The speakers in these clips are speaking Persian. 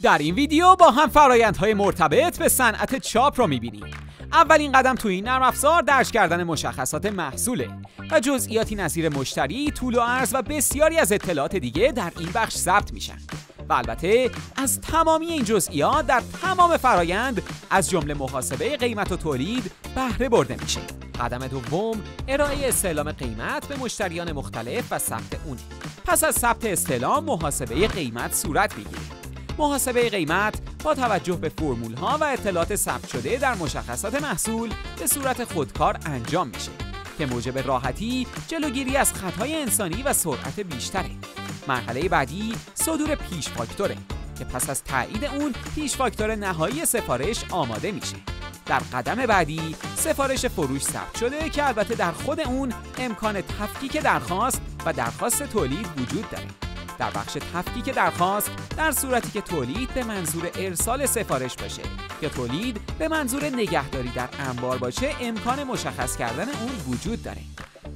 در این ویدیو با هم فرآیندهای مرتبط به صنعت چاپ رو می‌بینیم. اولین قدم توی این نرم افزار درج کردن مشخصات محصوله و جزئیاتی نظیر مشتری، طول و عرض و بسیاری از اطلاعات دیگه در این بخش ثبت میشن. و البته از تمامی این جزئیات در تمام فرآیند از جمله محاسبه قیمت و تولید بهره برده میشه. قدم دوم ارائه استعلام قیمت به مشتریان مختلف و ثبت اونه. پس از ثبت استعلام محاسبه قیمت صورت میگیره. محاسبه قیمت با توجه به فرمول‌ها و اطلاعات ثبت شده در مشخصات محصول به صورت خودکار انجام میشه که موجب راحتی، جلوگیری از خطای انسانی و سرعت بیشتره. مرحله بعدی صدور پیش فاکتوره که پس از تایید اون پیش فاکتور نهایی سفارش آماده میشه. در قدم بعدی سفارش فروش ثبت شده که البته در خود اون امکان تفکیک درخواست و درخواست تولید وجود داره. در بخش تفکیک درخواست در صورتی که تولید به منظور ارسال سفارش باشه یا تولید به منظور نگهداری در انبار باشه امکان مشخص کردن اون وجود داره.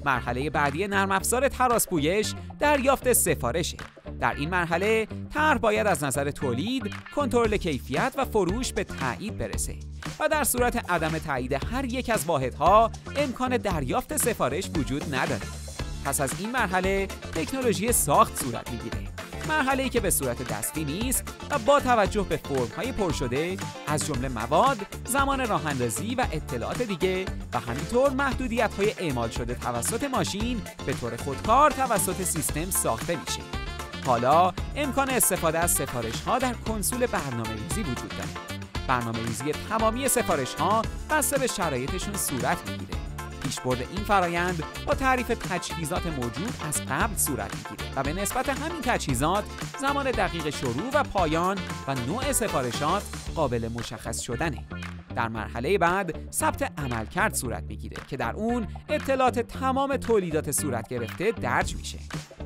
مرحله بعدی نرم افزار تراس-پویش دریافت سفارشه. در این مرحله طرح باید از نظر تولید، کنترل کیفیت و فروش به تایید برسه و در صورت عدم تایید هر یک از واحدها امکان دریافت سفارش وجود نداره. پس از این مرحله تکنولوژی ساخت صورت میگیره. مرحله‌ای که به صورت دستی نیست و با توجه به فرم‌های پر شده از جمله مواد، زمان راه‌اندازی و اطلاعات دیگه و همینطور محدودیت‌های اعمال شده توسط ماشین به طور خودکار توسط سیستم ساخته میشه. حالا امکان استفاده از سفارش‌ها در کنسول برنامه‌ریزی وجود داره. برنامه‌ریزی تمامی سفارش‌ها بسته به شرایطشون صورت میگیره. پیشبرد این فرایند با تعریف تجهیزات موجود از قبل صورت میگیره و به نسبت همین تجهیزات زمان دقیق شروع و پایان و نوع سفارشات قابل مشخص شدنه. در مرحله بعد ثبت عملکرد صورت میگیره که در اون اطلاعات تمام تولیدات صورت گرفته درج میشه.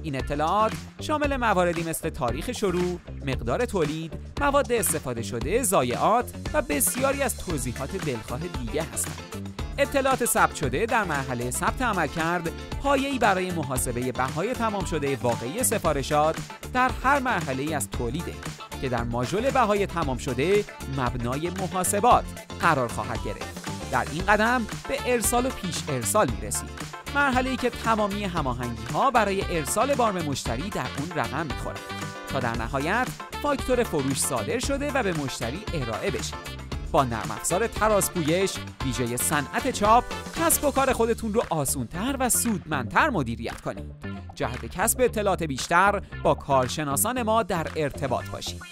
این اطلاعات شامل مواردی مثل تاریخ شروع، مقدار تولید، مواد استفاده شده، ضایعات و بسیاری از توضیحات دلخواه دیگه هستند. اطلاعات ثبت شده در مرحله ثبت عملکرد پایه‌ای برای محاسبه بهای تمام شده واقعی سفارشات در هر مرحله‌ای از تولیده که در ماژول بهای تمام شده مبنای محاسبات قرار خواهد گرفت. در این قدم به ارسال و پیش ارسال می‌رسید. مرحله‌ای که تمامی هماهنگی‌ها برای ارسال بار به مشتری در اون رقم می‌خوره تا در نهایت فاکتور فروش صادر شده و به مشتری ارائه بشه. با نرم افزار تراس-پویش ویژه صنعت چاپ کسب و کار خودتون رو آسان‌تر و سودمندتر مدیریت کنید. جهت کسب اطلاعات بیشتر با کارشناسان ما در ارتباط باشید.